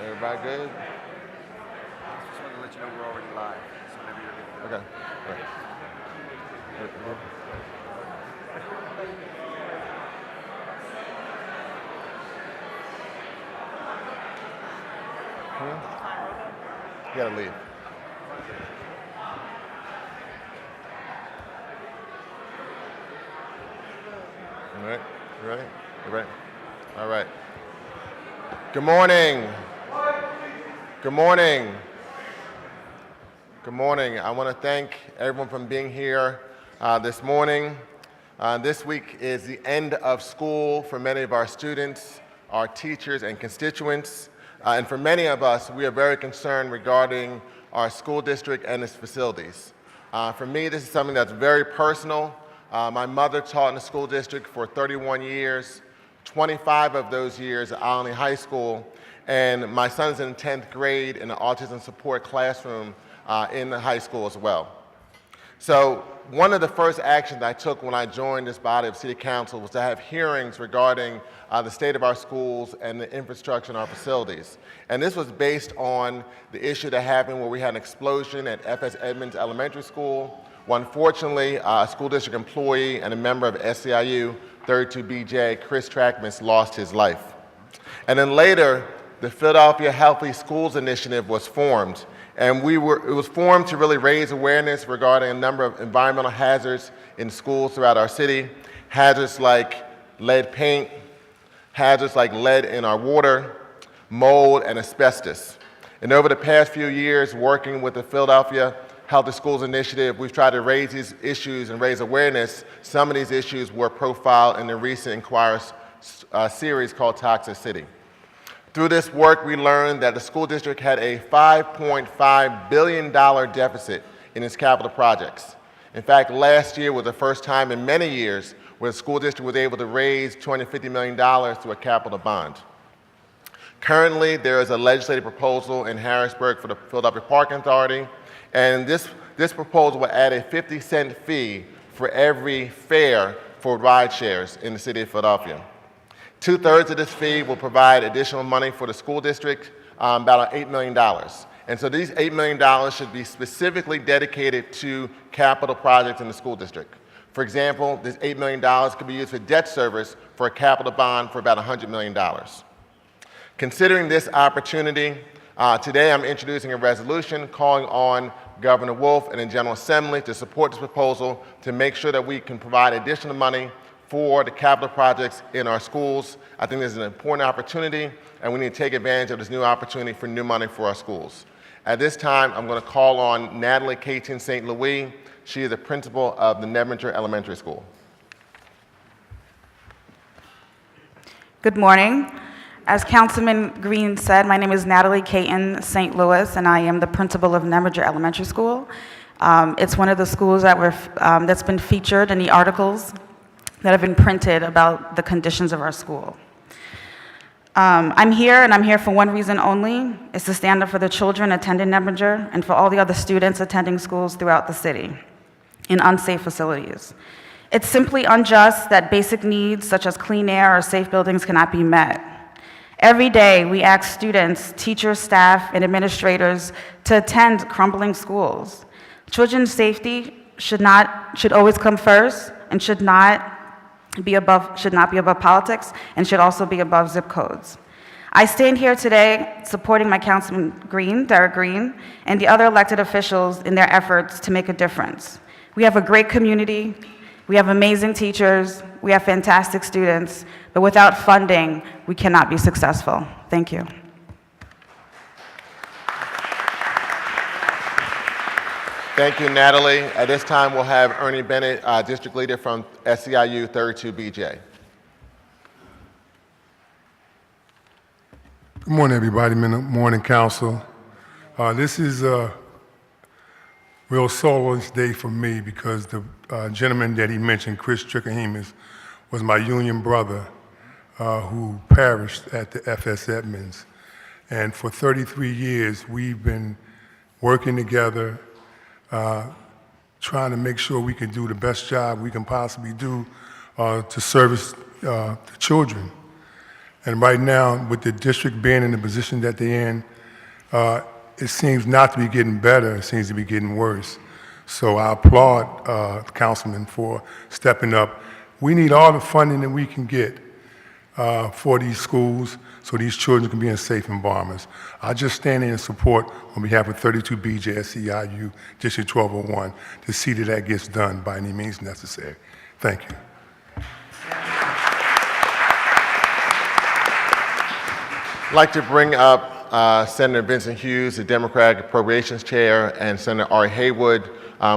Everybody good? Just wanted to let you know we're already live. So whenever you're ready to go. Okay. All right. You gotta leave. All right. You ready? You ready? All right. Good morning. Good morning. Good morning. I want to thank everyone for being here this morning. This week is the end of school for many of our students, our teachers, and constituents. And for many of us, we are very concerned regarding our school district and its facilities. For me, this is something that's very personal. My mother taught in the school district for 31 years, 25 of those years at Allenly High School, and my son's in 10th grade in the autism support classroom in the high school as well. So one of the first actions I took when I joined this body of City Council was to have hearings regarding the state of our schools and the infrastructure in our facilities. And this was based on the issue that happened where we had an explosion at F.S. Edmonds Elementary School. Well, unfortunately, a school district employee and a member of SEIU 32BJ, Chris Trackman, lost his life. And then later, the Philadelphia Healthy Schools Initiative was formed. And it was formed to really raise awareness regarding a number of environmental hazards in schools throughout our city. Hazards like lead paint, hazards like lead in our water, mold, and asbestos. And over the past few years, working with the Philadelphia Healthy Schools Initiative, we've tried to raise these issues and raise awareness. Some of these issues were profiled in the recent Inquirer series called Toxicity. Through this work, we learned that the school district had a $5.5 billion deficit in its capital projects. In fact, last year was the first time in many years where the school district was able to raise $250 million through a capital bond. Currently, there is a legislative proposal in Harrisburg for the Philadelphia Parking Authority, and this proposal will add a 50-cent fee for every fare for ride shares in the city of Philadelphia. 2/3 of this fee will provide additional money for the school district, about $8 million. And so these $8 million should be specifically dedicated to capital projects in the school district. For example, this $8 million could be used for debt service for a capital bond for about $100 million. Considering this opportunity, today I'm introducing a resolution calling on Governor Wolf and the General Assembly to support this proposal to make sure that we can provide additional money for the capital projects in our schools. I think this is an important opportunity, and we need to take advantage of this new opportunity for new money for our schools. At this time, I'm going to call on Natalie Caton St. Louis. She is the principal of the Nebinger Elementary School. Good morning. As Councilman Green said, my name is Natalie Caton St. Louis, and I am the principal of Nebinger Elementary School. It's one of the schools that's been featured in the articles that have been printed about the conditions of our school. I'm here for one reason only, is to stand up for the children attending Nebinger and for all the other students attending schools throughout the city in unsafe facilities. It's simply unjust that basic needs such as clean air or safe buildings cannot be met. Every day, we ask students, teachers, staff, and administrators to attend crumbling schools. Children's safety should always come first and should not be above politics and should also be above zip codes. I stand here today supporting my Councilman Green, Derek Green, and the other elected officials in their efforts to make a difference. We have a great community, we have amazing teachers, we have fantastic students, but without funding, we cannot be successful. Thank you. Thank you, Natalie. At this time, we'll have Ernie Bennett, District Leader from SEIU 32BJ. Good morning, everybody. Good morning, Council. This is a real solace day for me because the gentleman that he mentioned, Chris Trickahemis, was my union brother who perished at the F.S. Edmonds. And for 33 years, we've been working together, trying to make sure we can do the best job we can possibly do to service the children. And right now, with the district being in the position that they're in, it seems not to be getting better, it seems to be getting worse. So I applaud the councilman for stepping up. We need all the funding that we can get for these schools so these children can be in safe environments. I just stand in support on behalf of 32 BJSCIU District 1201 to see that that gets done by any means necessary. Thank you. I'd like to bring up Senator Vincent Hughes, the Democratic Appropriations Chair, and Senator Ari Haywood.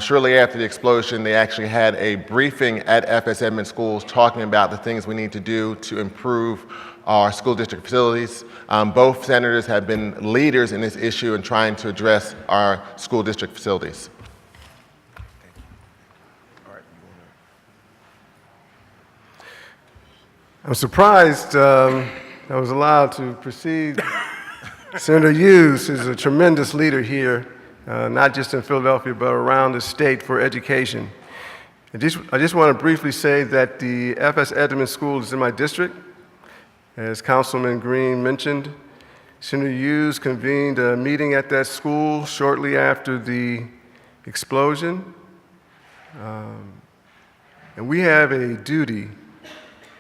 Shortly after the explosion, they actually had a briefing at FS Edmonds Schools talking about the things we need to do to improve our school district facilities. Both senators have been leaders in this issue in trying to address our school district facilities. I'm surprised I was allowed to proceed. Senator Hughes is a tremendous leader here, not just in Philadelphia, but around the state for education. I just want to briefly say that the FS Edmonds School is in my district. As Councilman Green mentioned, Senator Hughes convened a meeting at that school shortly after the explosion. And we have a duty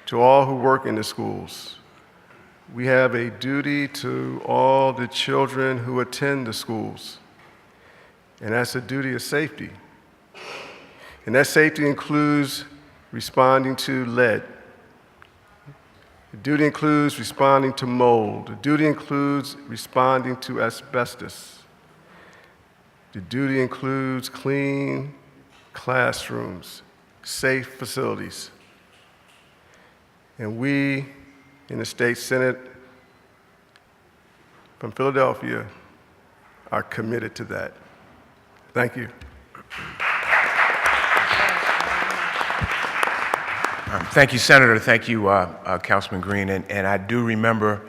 to all who work in the schools. We have a duty to all the children who attend the schools, and that's a duty of safety. And that safety includes responding to lead. The duty includes responding to mold. The duty includes responding to asbestos. The duty includes clean classrooms, safe facilities. And we in the State Senate from Philadelphia are committed to that. Thank you. Thank you, Senator. Thank you, Councilman Green. And I do remember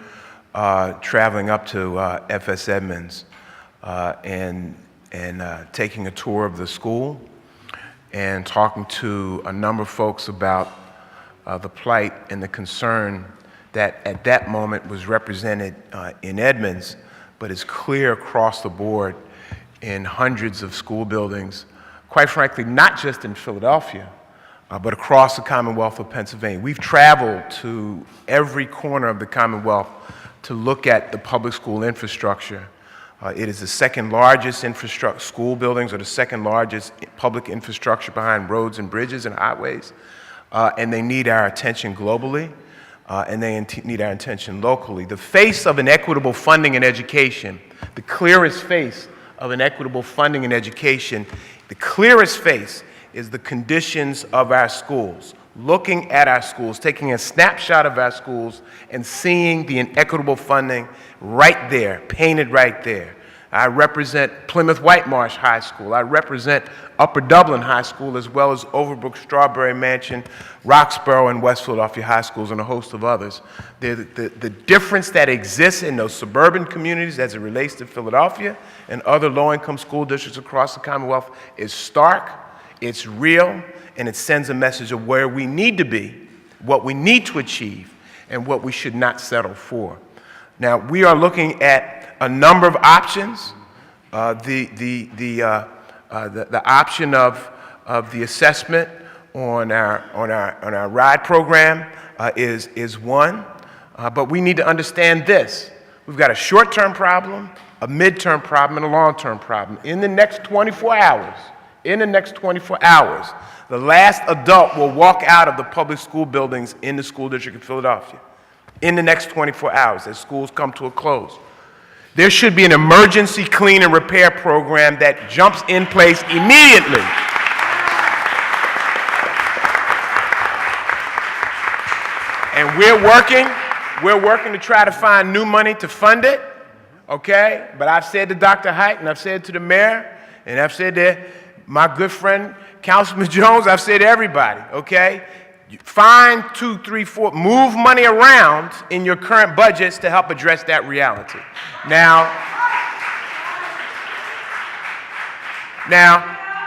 traveling up to FS Edmonds and taking a tour of the school and talking to a number of folks about the plight and the concern that at that moment was represented in Edmonds, but is clear across the board in hundreds of school buildings, quite frankly, not just in Philadelphia, but across the Commonwealth of Pennsylvania. We've traveled to every corner of the Commonwealth to look at the public school infrastructure. It is the second largest school buildings, or the second largest public infrastructure behind roads and bridges and highways, and they need our attention globally. And they need our attention locally. The face of an equitable funding in education, the clearest face of an equitable funding in education, the clearest face is the conditions of our schools. Looking at our schools, taking a snapshot of our schools and seeing the inequitable funding right there, painted right there. I represent Plymouth Whitemarsh High School. I represent Upper Dublin High School, as well as Overbrook, Strawberry Mansion, Roxborough, and West Philadelphia High Schools, and a host of others. The difference that exists in those suburban communities as it relates to Philadelphia and other low-income school districts across the Commonwealth is stark, it's real, and it sends a message of where we need to be, what we need to achieve, and what we should not settle for. Now, we are looking at a number of options. The option of the assessment on our RIDE program is one, but we need to understand this. We've got a short-term problem, a mid-term problem, and a long-term problem. In the next 24 hours, the last adult will walk out of the public school buildings in the school district of Philadelphia. In the next 24 hours, as schools come to a close. There should be an emergency clean and repair program that jumps in place immediately. And we're working to try to find new money to fund it, okay? But I've said to Dr. Height, and I've said to the mayor, and I've said to my good friend, Councilman Jones, I've said to everybody, okay? Find 2, 3, 4, move money around in your current budgets to help address that reality. Now,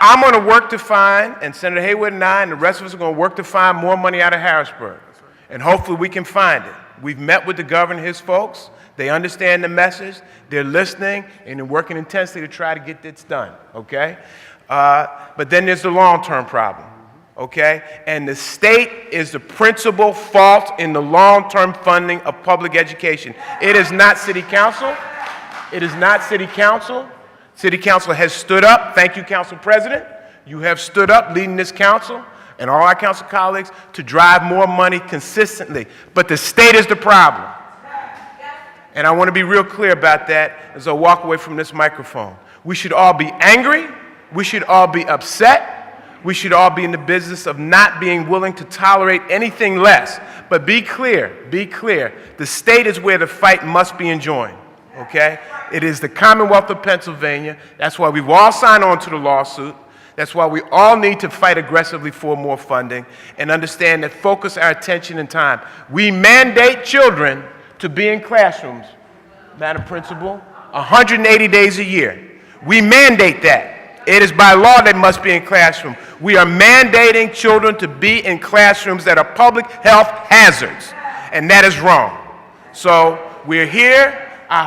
I'm going to work to find, and Senator Haywood and I and the rest of us are going to work to find more money out of Harrisburg. And hopefully we can find it. We've met with the governor and his folks. They understand the message. They're listening, and they're working intensely to try to get this done, okay? But then there's the long-term problem, okay? And the state is the principal fault in the long-term funding of public education. It is not City Council. It is not City Council. City Council has stood up. Thank you, Council President. You have stood up leading this council and all our council colleagues to drive more money consistently. But the state is the problem. And I want to be real clear about that as I walk away from this microphone. We should all be angry. We should all be upset. We should all be in the business of not being willing to tolerate anything less. But be clear, the state is where the fight must be enjoined, okay? It is the Commonwealth of Pennsylvania. That's why we've all signed on to the lawsuit. That's why we all need to fight aggressively for more funding and understand that focus our attention and time. We mandate children to be in classrooms, Madam Principal, 180 days a year. We mandate that. It is by law they must be in classroom. We are mandating children to be in classrooms that are public health hazards, and that is wrong. So we're here. I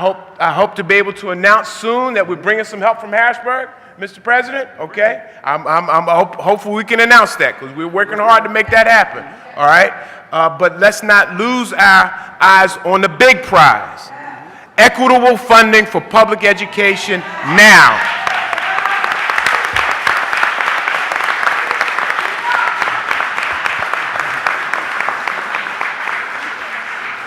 hope to be able to announce soon that we're bringing some help from Harrisburg, Mr. President, okay? Hopefully we can announce that because we're working hard to make that happen, all right? But let's not lose our eyes on the big prize. Equitable funding for public education now.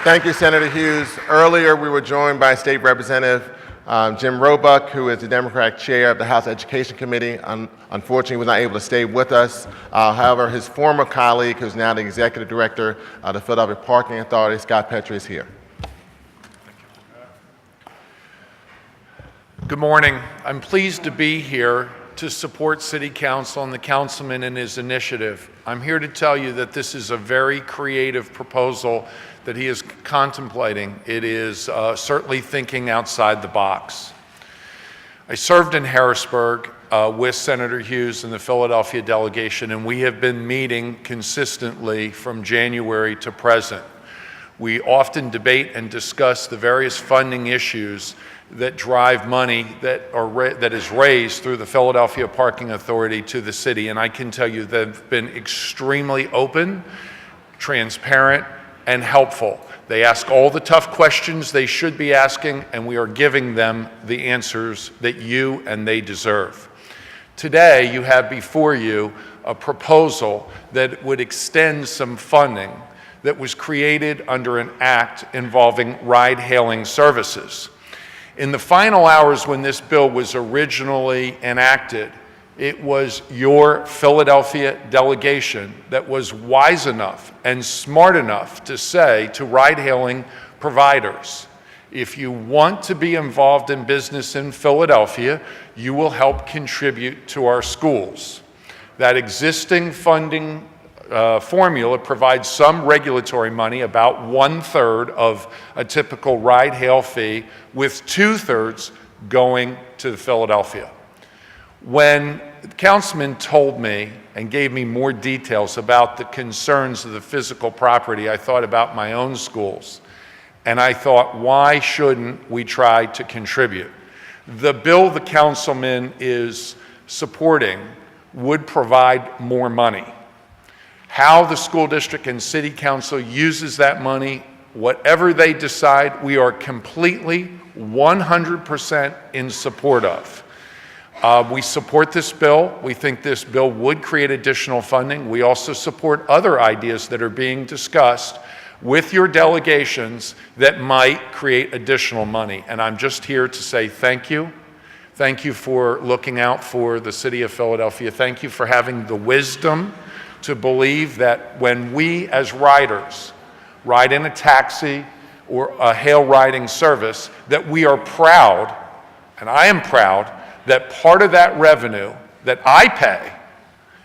Thank you, Senator Hughes. Earlier, we were joined by State Representative Jim Roebuck, who is the Democratic chair of the House Education Committee. Unfortunately, was not able to stay with us. However, his former colleague, who's now the executive director of the Philadelphia Parking Authority, Scott Petrie, is here. Good morning. I'm pleased to be here to support City Council and the councilman in his initiative. I'm here to tell you that this is a very creative proposal that he is contemplating. It is certainly thinking outside the box. I served in Harrisburg with Senator Hughes and the Philadelphia delegation, and we have been meeting consistently from January to present. We often debate and discuss the various funding issues that drive money that is raised through the Philadelphia Parking Authority to the city, and I can tell you they've been extremely open, transparent, and helpful. They ask all the tough questions they should be asking, and we are giving them the answers that you and they deserve. Today, you have before you a proposal that would extend some funding that was created under an act involving ride-hailing services. In the final hours when this bill was originally enacted, it was your Philadelphia delegation that was wise enough and smart enough to say to ride-hailing providers, if you want to be involved in business in Philadelphia, you will help contribute to our schools. That existing funding formula provides some regulatory money, about 1/3 of a typical ride-hail fee, with 2/3 going to Philadelphia. When the councilman told me and gave me more details about the concerns of the physical property, I thought about my own schools. And I thought, why shouldn't we try to contribute? The bill the councilman is supporting would provide more money. How the school district and city council uses that money, whatever they decide, we are completely 100% in support of. We support this bill. We think this bill would create additional funding. We also support other ideas that are being discussed with your delegations that might create additional money. And I'm just here to say thank you. Thank you for looking out for the city of Philadelphia. Thank you for having the wisdom to believe that when we as riders ride in a taxi or a hail riding service, that we are proud, and I am proud, that part of that revenue that I pay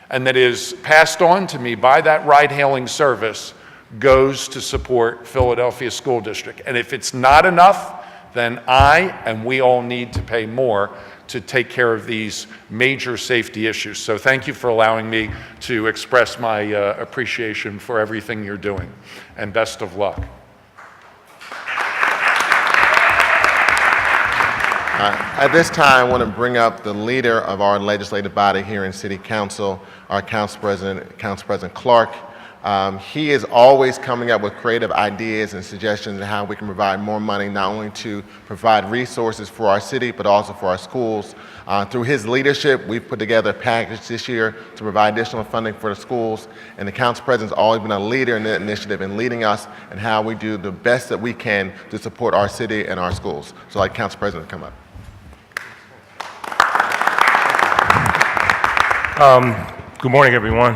and that is passed on to me by that ride-hailing service goes to support Philadelphia School District. And if it's not enough, then I and we all need to pay more to take care of these major safety issues. So thank you for allowing me to express my appreciation for everything you're doing, and best of luck. At this time, I want to bring up the leader of our legislative body here in City Council, our Council President Clark. He is always coming up with creative ideas and suggestions on how we can provide more money, not only to provide resources for our city, but also for our schools. Through his leadership, we've put together a package this year to provide additional funding for the schools, and the Council President's always been a leader in the initiative and leading us in how we do the best that we can to support our city and our schools. So I'd like Council President to come up. Good morning, everyone.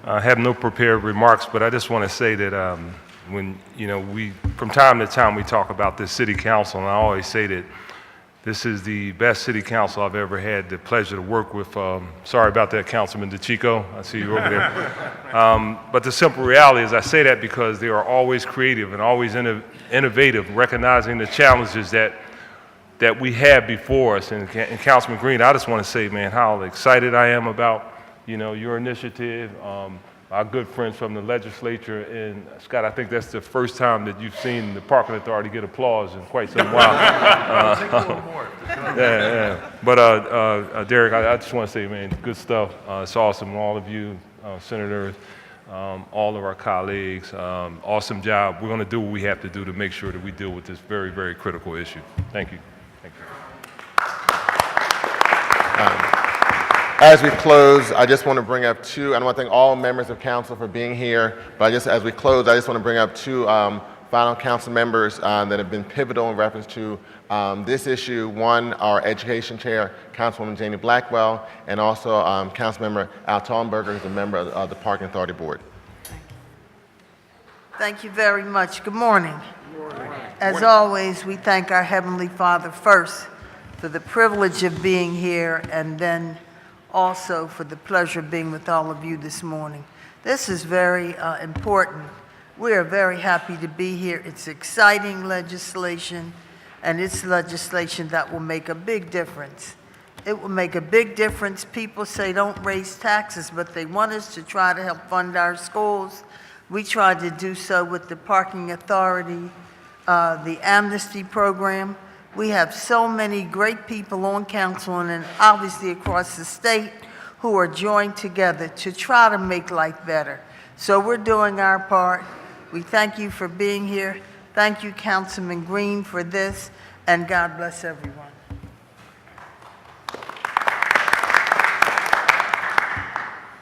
I have no prepared remarks, but I just want to say that when, from time to time we talk about this city council, and I always say that this is the best city council I've ever had the pleasure to work with. Sorry about that, Councilman DeChico. I see you over there. But the simple reality is I say that because they are always creative and always innovative, recognizing the challenges that we have before us. And Councilman Green, I just want to say, man, how excited I am about, your initiative. Our good friends from the legislature, and Scott, I think that's the first time that you've seen the Parking Authority get applause in quite some while. Take a little more. Yeah. But Derek, I just want to say, man, good stuff. It's awesome. All of you, senators, all of our colleagues, awesome job. We're going to do what we have to do to make sure that we deal with this very, very critical issue. Thank you. Thank you. As we close, I just want to bring up two, and I want to thank all members of council for being here, but as we close, I just want to bring up two final council members that have been pivotal in reference to this issue. One, our education chair, Councilwoman Janie Blackwell, and also Councilmember Al Tollenberger, who's a member of the Parking Authority Board. Thank you very much. Good morning. As always, we thank our Heavenly Father first for the privilege of being here, and then also for the pleasure of being with all of you this morning. This is very important. We are very happy to be here. It's exciting legislation, and it's legislation that will make a big difference. It will make a big difference. People say don't raise taxes, but they want us to try to help fund our schools. We tried to do so with the Parking Authority, the amnesty program. We have so many great people on council and obviously across the state who are joined together to try to make life better. So we're doing our part. We thank you for being here. Thank you, Councilman Green, for this, and God bless everyone.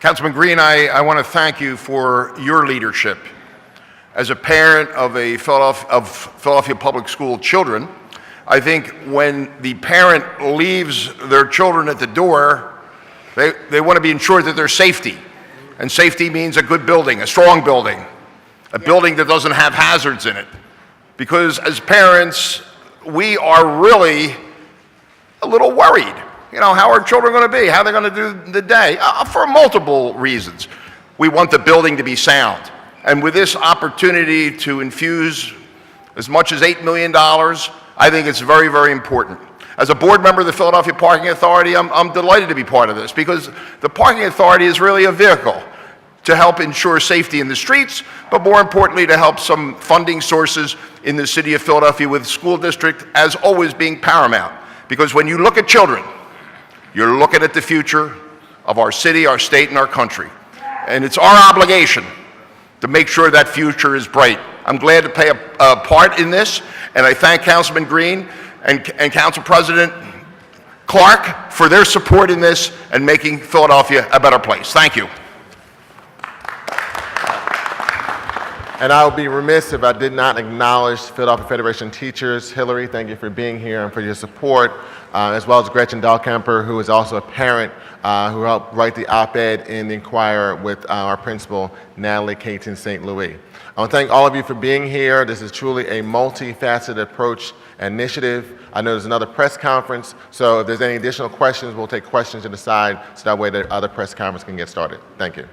Councilman Green, I want to thank you for your leadership. As a parent of Philadelphia public school children, I think when the parent leaves their children at the door, they want to be ensured that their safety. And safety means a good building, a strong building, a building that doesn't have hazards in it. Because as parents, we are really a little worried. How are children going to be? How are they going to do the day? For multiple reasons. We want the building to be sound. And with this opportunity to infuse as much as $8 million, I think it's very, very important. As a board member of the Philadelphia Parking Authority, I'm delighted to be part of this because the Parking Authority is really a vehicle to help ensure safety in the streets, but more importantly, to help some funding sources in the city of Philadelphia with school district as always being paramount. Because when you look at children, you're looking at the future of our city, our state, and our country. And it's our obligation to make sure that future is bright. I'm glad to play a part in this, and I thank Councilman Green and Council President Clark for their support in this and making Philadelphia a better place. Thank you. And I would be remiss if I did not acknowledge Philadelphia Federation teachers. Hillary, thank you for being here and for your support, as well as Gretchen Dahlkemper, who is also a parent who helped write the op-ed in the Inquirer with our principal, Natalie Caton St. Louis. I want to thank all of you for being here. This is truly a multifaceted approach initiative. I know there's another press conference, so if there's any additional questions, we'll take questions to the side so that way the other press conference can get started. Thank you.